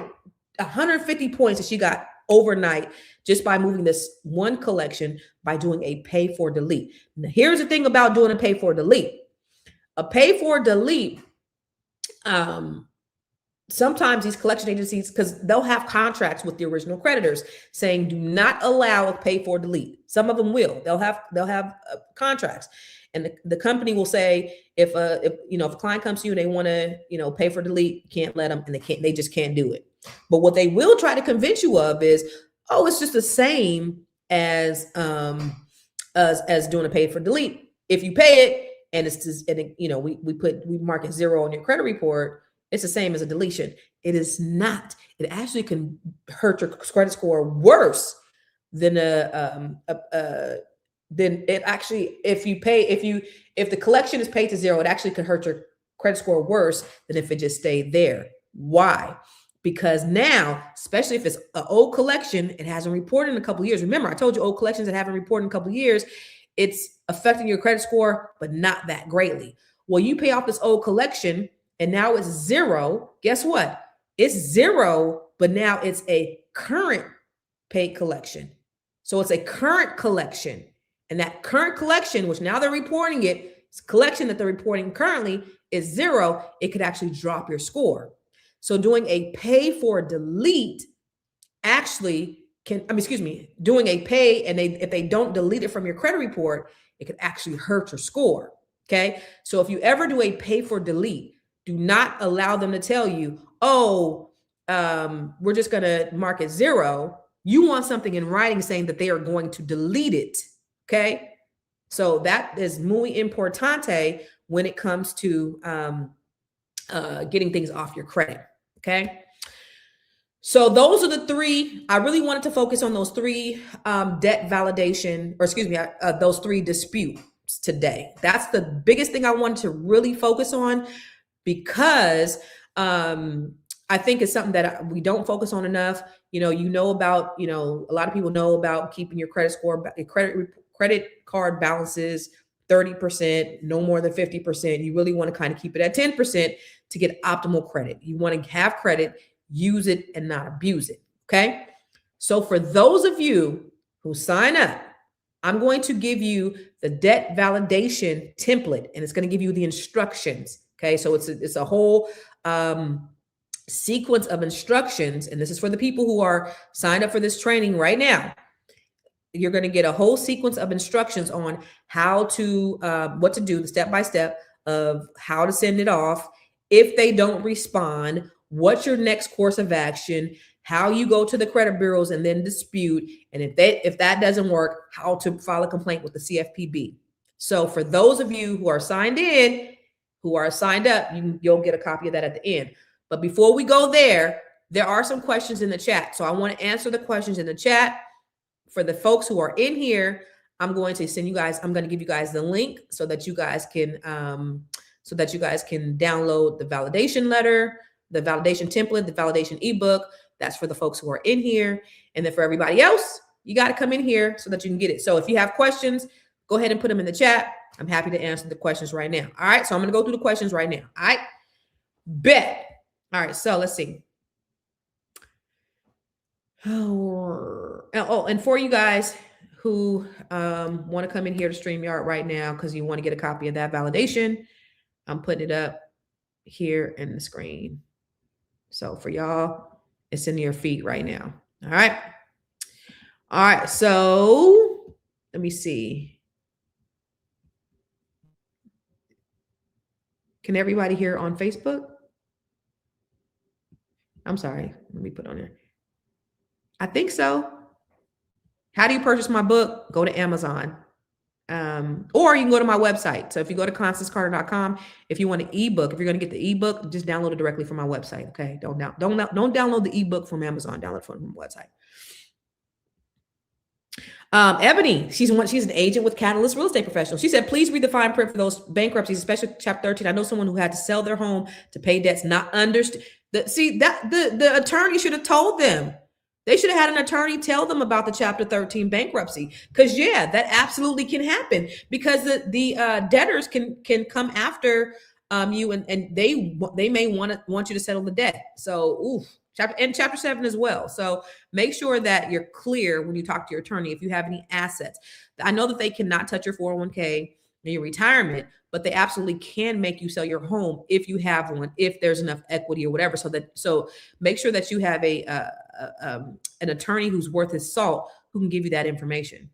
150 points that she got overnight just by moving this one collection by doing a pay for delete. Now, here's the thing about doing a pay for delete. A pay for delete, sometimes these collection agencies, because they'll have contracts with the original creditors saying do not allow a pay for delete. Some of them will. They'll have contracts, and the company will say if a client comes to you and they want to pay for delete, you can't let them, and they just can't do it. But what they will try to convince you of is, oh, it's just the same as doing a pay for delete. If you pay it and it's just, we mark it 0 on your credit report, it's the same as a deletion. It is not. It actually can hurt your credit score worse than if the collection is paid to 0, it actually can hurt your credit score worse than if it just stayed there. Why? Because now, especially if it's an old collection, it hasn't reported in a couple of years. Remember, I told you old collections that haven't reported in a couple of years, it's affecting your credit score, but not that greatly. Well, you pay off this old collection and now it's 0. Guess what? It's 0, but now it's a current paid collection. So it's a current collection. And that current collection, which now they're reporting it's collection that they're reporting currently is 0. It could actually drop your score. So doing a pay for delete actually doing a pay, and if they don't delete it from your credit report, it could actually hurt your score. Okay. So if you ever do a pay for delete, do not allow them to tell you, oh, we're just going to mark it 0. You want something in writing saying that they are going to delete it. Okay. So that is muy importante when it comes to getting things off your credit. Okay. So those are the 3. I really wanted to focus on those 3 debt validation, those 3 disputes today. That's the biggest thing I wanted to really focus on, because I think it's something that we don't focus on enough. A lot of people know about keeping your credit score, your credit credit card balances 30%, no more than 50%. You really want to kind of keep it at 10% to get optimal credit. You want to have credit, use it, and not abuse it. Okay. So for those of you who sign up, I'm going to give you the debt validation template, and it's going to give you the instructions. Okay. So it's a whole sequence of instructions. And this is for the people who are signed up for this training right now. You're going to get a whole sequence of instructions on how to, what to do, the step-by-step of how to send it off. If they don't respond, what's your next course of action, how you go to the credit bureaus and then dispute. And if that doesn't work, how to file a complaint with the CFPB. So for those of you who are signed in, who are signed up, you'll get a copy of that at the end. But before we go there are some questions in the chat. So I want to answer the questions in the chat. For the folks who are in here, I'm going to give you guys the link so that you guys can download the validation letter, the validation template, the validation ebook. That's for the folks who are in here. And then for everybody else, you got to come in here so that you can get it. So if you have questions, go ahead and put them in the chat. I'm happy to answer the questions right now. All right. So I'm going to go through the questions right now. All right. Bet. All right. So let's see. Oh, and for you guys who want to come in here to StreamYard right now because you want to get a copy of that validation, I'm putting it up here in the screen. So for y'all, it's in your feed right now. All right. All right. So let me see. Can everybody hear on Facebook? I'm sorry. Let me put on there. I think so. How do you purchase my book? Go to Amazon. Or you can go to my website. So if you go to ConstanceCarter.com, if you want an ebook, if you're going to get the ebook, just download it directly from my website. Okay. Don't download the ebook from Amazon. Download it from my website. Ebony, she's an agent with Catalyst Real Estate Professional. She said, please read the fine print for those bankruptcies, especially Chapter 13. I know someone who had to sell their home to pay debts, not understood. The attorney should have told them. They should have had an attorney tell them about the Chapter 13 bankruptcy. Because yeah, that absolutely can happen because the debtors can come after you and they may want you to settle the debt. So Chapter 7 as well. So make sure that you're clear when you talk to your attorney if you have any assets. I know that they cannot touch your 401k and your retirement, but they absolutely can make you sell your home if you have one, if there's enough equity or whatever. So make sure that you have an attorney who's worth his salt who can give you that information.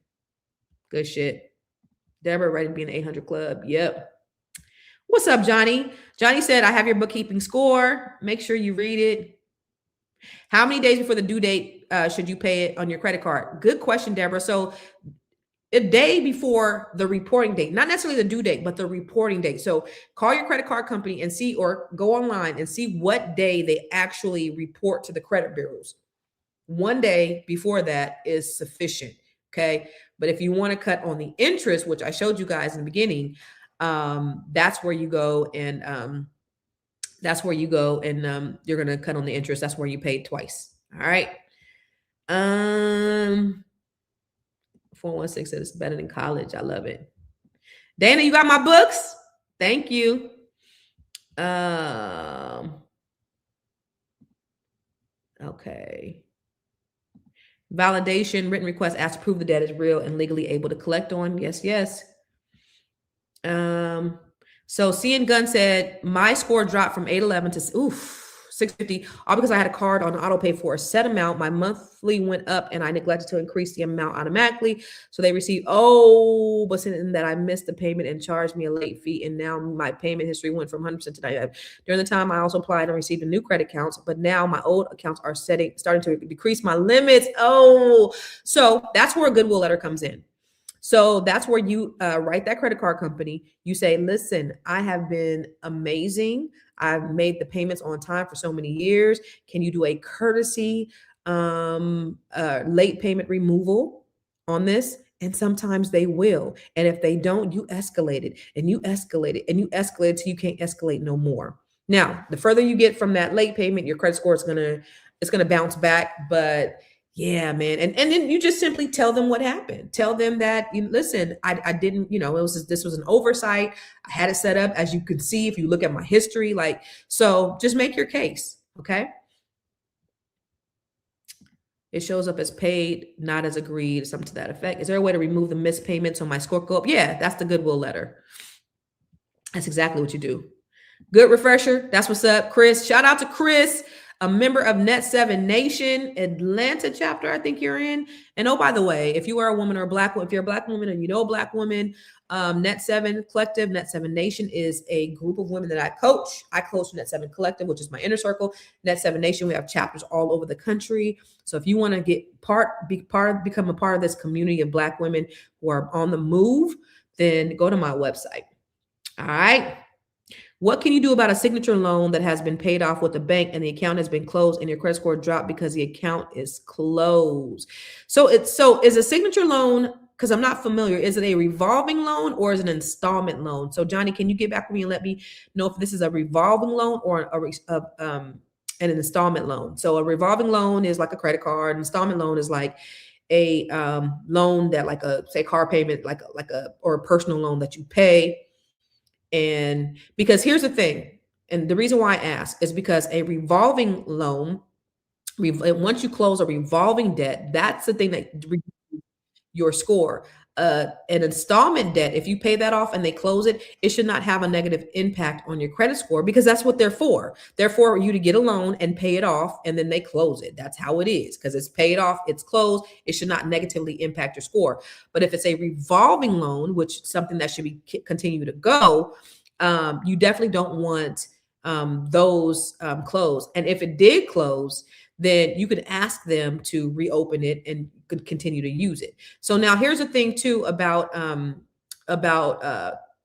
Good shit. Deborah, ready to be in the 800 club. Yep. What's up, Johnny? Johnny said, I have your bookkeeping score. Make sure you read it. How many days before the due date should you pay it on your credit card? Good question, Deborah. So a day before the reporting date, not necessarily the due date, but the reporting date. So call your credit card company and see, or go online and see what day they actually report to the credit bureaus. One day before that is sufficient. Okay. But if you want to cut on the interest, which I showed you guys in the beginning, that's where you go and you're going to cut on the interest. That's where you pay twice. All right. 416 says it's better than college. I love it. Dana, you got my books? Thank you. Okay. Validation, written request asked to prove the debt is real and legally able to collect on. Yes, yes. So Cian Gunn said, my score dropped from 811 to 650, all because I had a card on auto pay for a set amount. My monthly went up and I neglected to increase the amount automatically. So they received, but saying that I missed the payment and charged me a late fee. And now my payment history went from 100% to 95%. During the time I also applied and received a new credit accounts, but now my old accounts are starting to decrease my limits. So that's where a goodwill letter comes in. So that's where you write that credit card company. You say, listen, I have been amazing. I've made the payments on time for so many years. Can you do a courtesy late payment removal on this? And sometimes they will. And if they don't, you escalate it and you escalate it and you escalate it till you can't escalate no more. Now, the further you get from that late payment, your credit score is gonna bounce back. But Yeah, man. And then you just simply tell them what happened. Tell them that, you listen, I didn't, this was an oversight. I had it set up, as you can see if you look at my history. Like, so just make your case. Okay. It shows up as paid, not as agreed, something to that effect. Is there a way to remove the missed payments on my score go up? Yeah, that's the goodwill letter. That's exactly what you do. Good refresher. That's what's up, Chris. Shout out to Chris, a member of Net 7 Nation, Atlanta chapter, I think you're in. And oh, by the way, if you are a woman or a black woman, if you're a black woman and you know a black woman, Net 7 Collective, Net 7 Nation is a group of women that I coach. I coach Net 7 Collective, which is my inner circle. Net 7 Nation, we have chapters all over the country. So if you want to become a part of this community of black women who are on the move, then go to my website. All right. What can you do about a signature loan that has been paid off with the bank and the account has been closed and your credit score dropped because the account is closed? So is a signature loan, because I'm not familiar, is it a revolving loan or is it an installment loan? So Johnny, can you get back with me and let me know if this is a revolving loan or an installment loan? So a revolving loan is like a credit card. An installment loan is like a loan that, like a, say, car payment, or a personal loan that you pay. And because here's the thing, and the reason why I ask is because a revolving loan, once you close a revolving debt, that's the thing that reduces your score. An installment debt, if you pay that off and they close it, it should not have a negative impact on your credit score, because that's what they're for. They're for you to get a loan and pay it off, and then they close it. That's how it is, because it's paid off, it's closed. It should not negatively impact your score. But if it's a revolving loan, which is something that should be continue to go, you definitely don't want those closed. And if it did close, then you could ask them to reopen it and could continue to use it. So now here's the thing too about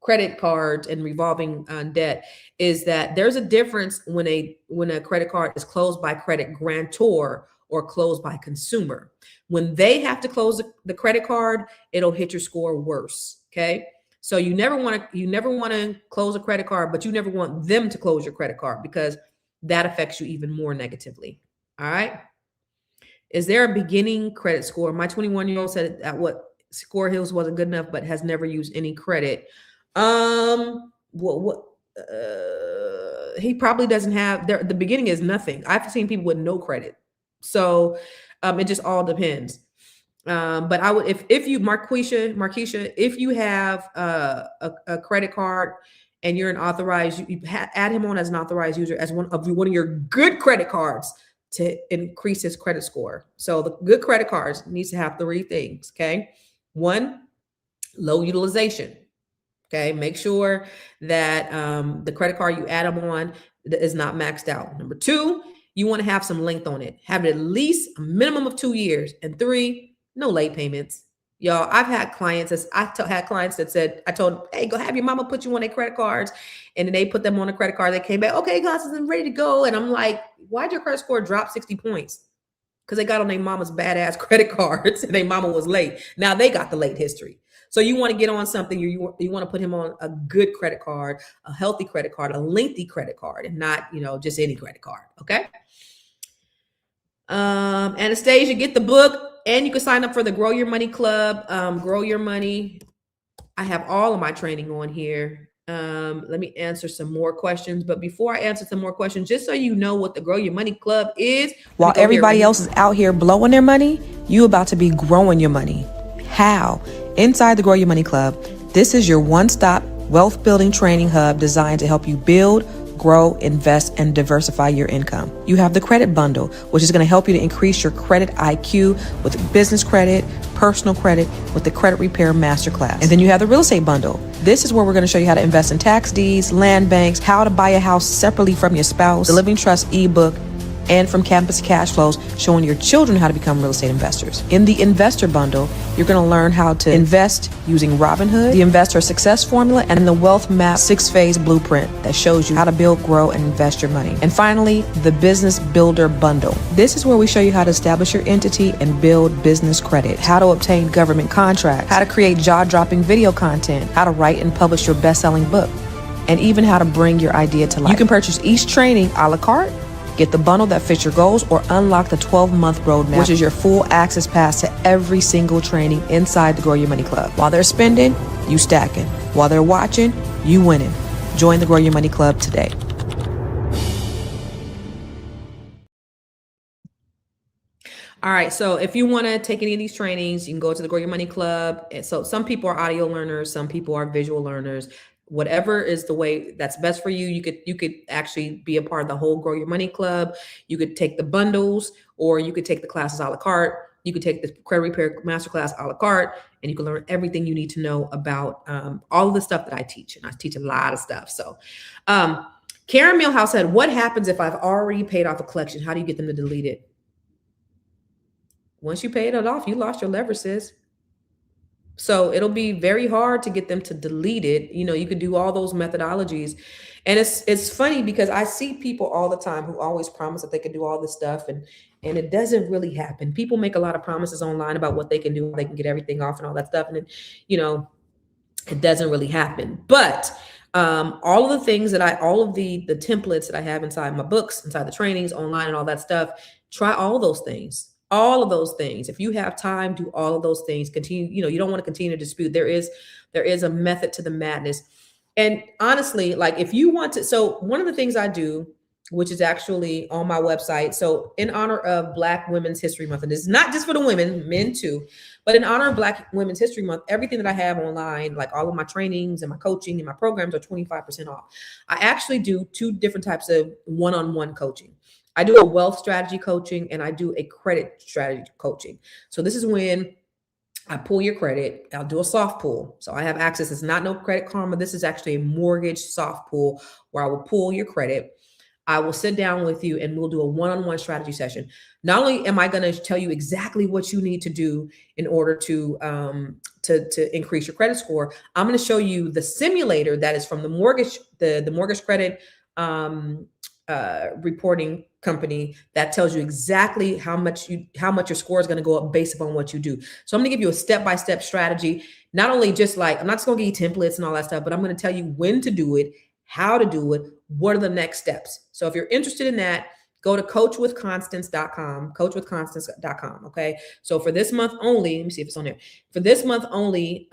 credit cards and revolving debt, is that there's a difference when a credit card is closed by credit grantor or closed by consumer. When they have to close the credit card, it'll hit your score worse. Okay. So you never want to close a credit card, but you never want them to close your credit card, because that affects you even more negatively. All right. Is there a beginning credit score? My 21-year-old said that what Score Hills wasn't good enough, but has never used any credit. He probably doesn't have the beginning is nothing. I've seen people with no credit. So it just all depends. But I would, if you, Marquisha, if you have a credit card and you're an authorized, you add him on as an authorized user as one of your good credit cards to increase his credit score. So the good credit cards needs to have 3 things. Okay. 1, low utilization. Okay. Make sure that the credit card you add them on is not maxed out. Number 2, you want to have some length on it. Have it at least a minimum of 2 years. And 3, no late payments. Y'all, I've had clients that said, I told them, hey, go have your mama put you on their credit cards. And then they put them on a credit card. They came back, okay, guys, I'm ready to go. And I'm like, why'd your credit score drop 60 points? Because they got on their mama's badass credit cards and their mama was late. Now they got the late history. So you want to get on something, you want to put him on a good credit card, a healthy credit card, a lengthy credit card, and not, just any credit card. Okay. Anastasia, get the book. And you can sign up for the Grow Your Money Club. Grow Your Money. I have all of my training on here. Let me answer some more questions. But before I answer some more questions, just so you know what the Grow Your Money Club is. While everybody else is out here blowing their money, you about to be growing your money. How? Inside the Grow Your Money Club, this is your one-stop wealth building training hub designed to help you build, grow, invest, and diversify your income. You have the credit bundle, which is going to help you to increase your credit IQ with business credit, personal credit, with the credit repair masterclass. And then you have the real estate bundle. This is where we're going to show you how to invest in tax deeds, land banks, how to buy a house separately from your spouse, the Living Trust ebook, and from Campus Cash Flows, showing your children how to become real estate investors. In the investor bundle, you're going to learn how to invest using Robinhood, the investor success formula, and the wealth map 6-phase blueprint that shows you how to build, grow, and invest your money. And finally, the business builder bundle. This is where we show you how to establish your entity and build business credit, how to obtain government contracts, how to create jaw-dropping video content, how to write and publish your best-selling book, and even how to bring your idea to life. You can purchase each training a la carte Get the bundle that fits your goals or unlock the 12-month roadmap, which is your full access pass to every single training inside the Grow Your Money Club. While they're spending, you stacking. While they're watching, you winning. Join the Grow Your Money Club today. All right. So if you want to take any of these trainings, you can go to the Grow Your Money Club. And so some people are audio learners, some people are visual learners. Whatever is the way that's best for you, you could actually be a part of the whole Grow Your Money Club. You could take the bundles, or you could take the classes a la carte. You could take the credit repair masterclass a la carte, and you can learn everything you need to know about all of the stuff that I teach. And I teach a lot of stuff. So Karen Millhouse said, what happens if I've already paid off a collection? How do you get them to delete it? Once you paid it off, you lost your leverage, sis. So it'll be very hard to get them to delete it. You know, you could do all those methodologies. And it's funny because I see people all the time who always promise that they can do all this stuff, and it doesn't really happen. People make a lot of promises online about what they can do, they can get everything off and all that stuff. And it, you know, it doesn't really happen. But all of the things that all of the templates that I have inside my books, inside the trainings, online and all that stuff, try all those things. All of those things. If you have time, do all of those things. Continue, you know, you don't want to continue to dispute. There is a method to the madness. And honestly, like if you want to, so one of the things I do, which is actually on my website. So in honor of Black Women's History Month, and it's not just for the women, men too, but in honor of Black Women's History Month, everything that I have online, like all of my trainings and my coaching and my programs, are 25% off. I actually do 2 different types of one-on-one coaching. I do a wealth strategy coaching, and I do a credit strategy coaching. So this is when I pull your credit. I'll do a soft pull. So I have access. It's not no Credit Karma. This is actually a mortgage soft pull where I will pull your credit. I will sit down with you and we'll do a one-on-one strategy session. Not only am I going to tell you exactly what you need to do in order to increase your credit score, I'm going to show you the simulator that is from the mortgage credit reporting company that tells you exactly how much your score is going to go up based upon what you do. So I'm going to give you a step-by-step strategy. Not only just like, I'm not just going to give you templates and all that stuff, but I'm going to tell you when to do it, how to do it, what are the next steps. So if you're interested in that, go to coachwithconstance.com, coachwithconstance.com. Okay. So for this month only, let me see if it's on there. For this month only,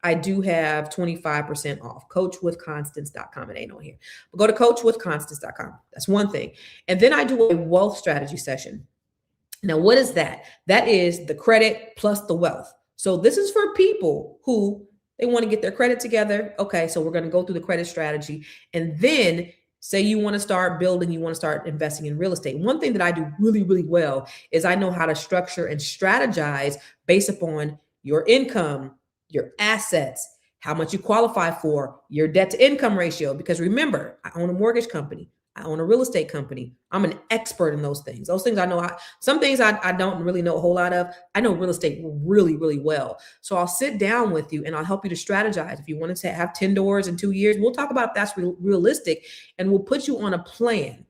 I do have 25% off, coachwithconstance.com. It ain't on here, but go to coachwithconstance.com. That's one thing. And then I do a wealth strategy session. Now, what is that? That is the credit plus the wealth. So this is for people who they want to get their credit together. Okay. So we're going to go through the credit strategy, and then say you want to start building, you want to start investing in real estate. One thing that I do really, really well is I know how to structure and strategize based upon your income, your assets, how much you qualify for, your debt to income ratio. Because remember, I own a mortgage company. I own a real estate company. I'm an expert in those things. Those things I know. Some things I don't really know a whole lot of. I know real estate really, really well. So I'll sit down with you and I'll help you to strategize. If you want to have 10 doors in 2 years, we'll talk about if that's realistic, and we'll put you on a plan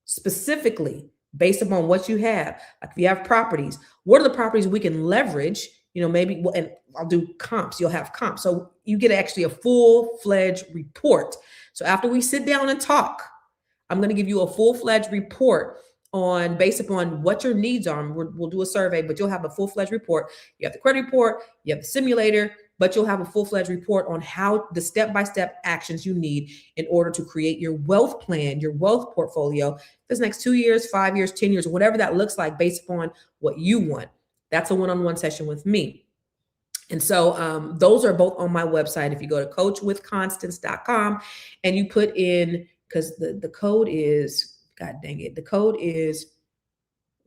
specifically based upon what you have. Like if you have properties, what are the properties we can leverage? You know, maybe, and I'll do comps. You'll have comps. So you get actually a full-fledged report. So after we sit down and talk, I'm going to give you a full-fledged report on based upon what your needs are. We'll do a survey, but you'll have a full-fledged report. You have the credit report, you have the simulator, but you'll have a full-fledged report on how the step-by-step actions you need in order to create your wealth plan, your wealth portfolio this next 2 years, 5 years, 10 years, whatever that looks like based upon what you want. That's a one-on-one session with me. And so those are both on my website. If you go to coachwithconstance.com and you put in, because the code is, God dang it, the code is,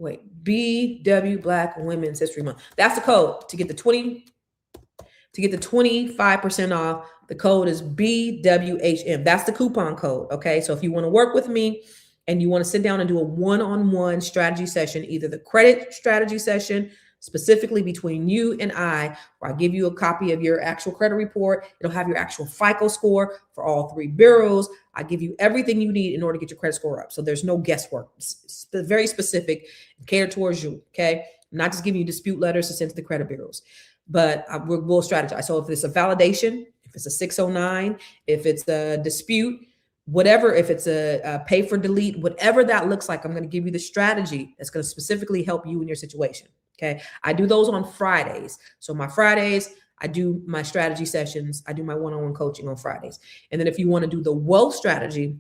BW Black Women's History Month. That's the code to get the 25% off. The code is BWHM. That's the coupon code. Okay. So if you want to work with me and you want to sit down and do a one-on-one strategy session, either the credit strategy session, specifically between you and I, where I give you a copy of your actual credit report. It'll have your actual FICO score for all 3 bureaus. I give you everything you need in order to get your credit score up. So there's no guesswork. It's very specific and catered towards you. Okay. I'm not just giving you dispute letters to send to the credit bureaus, but we'll strategize. So if it's a validation, if it's a 609, if it's a dispute, whatever, if it's a pay for delete, whatever that looks like, I'm going to give you the strategy that's going to specifically help you in your situation. Okay. I do those on Fridays. So my Fridays, I do my strategy sessions. I do my one-on-one coaching on Fridays. And then if you want to do the wealth strategy,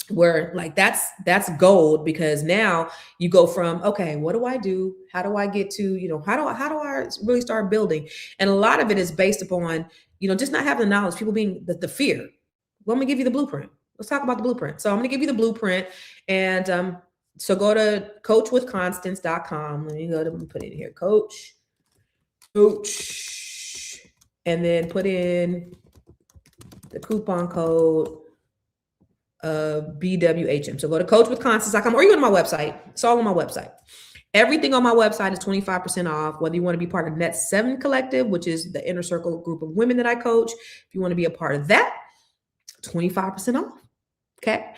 where like that's gold, because now you go from, okay, what do I do? How do I get to, how do I really start building? And a lot of it is based upon, just not having the knowledge, people being the fear. Well, I'm gonna give you the blueprint. Let's talk about the blueprint. So I'm gonna give you the blueprint. And so go to coachwithconstance.com. Let me put it in here, coach, and then put in the coupon code BWHM. So go to coachwithconstance.com, or you go to my website. It's all on my website. Everything on my website is 25% off, whether you want to be part of Net 7 Collective, which is the inner circle group of women that I coach. If you want to be a part of that, 25% off. Okay.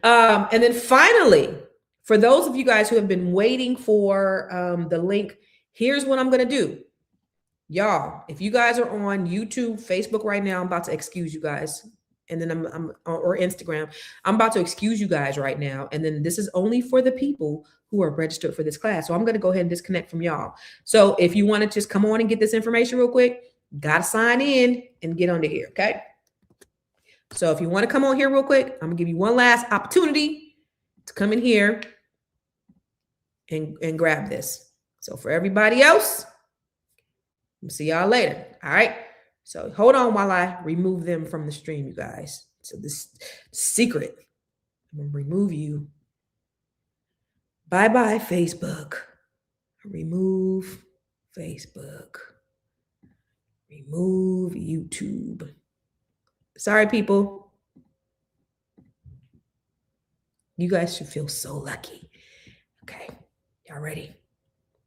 And then finally, for those of you guys who have been waiting for the link, here's what I'm going to do. Y'all, if you guys are on YouTube, Facebook right now, I'm about to excuse you guys. And then I'm or Instagram, I'm about to excuse you guys right now. And then this is only for the people who are registered for this class. So I'm going to go ahead and disconnect from y'all. So if you want to just come on and get this information real quick, got to sign in and get under here. Okay. So if you want to come on here real quick, I'm gonna give you one last opportunity to come in here and grab this. So for everybody else, we'll see y'all later. All right. So hold on while I remove them from the stream, you guys. So this secret, I'm gonna remove you. Bye-bye, Facebook. Remove Facebook. Remove YouTube. Sorry, people. You guys should feel so lucky. Okay, y'all ready?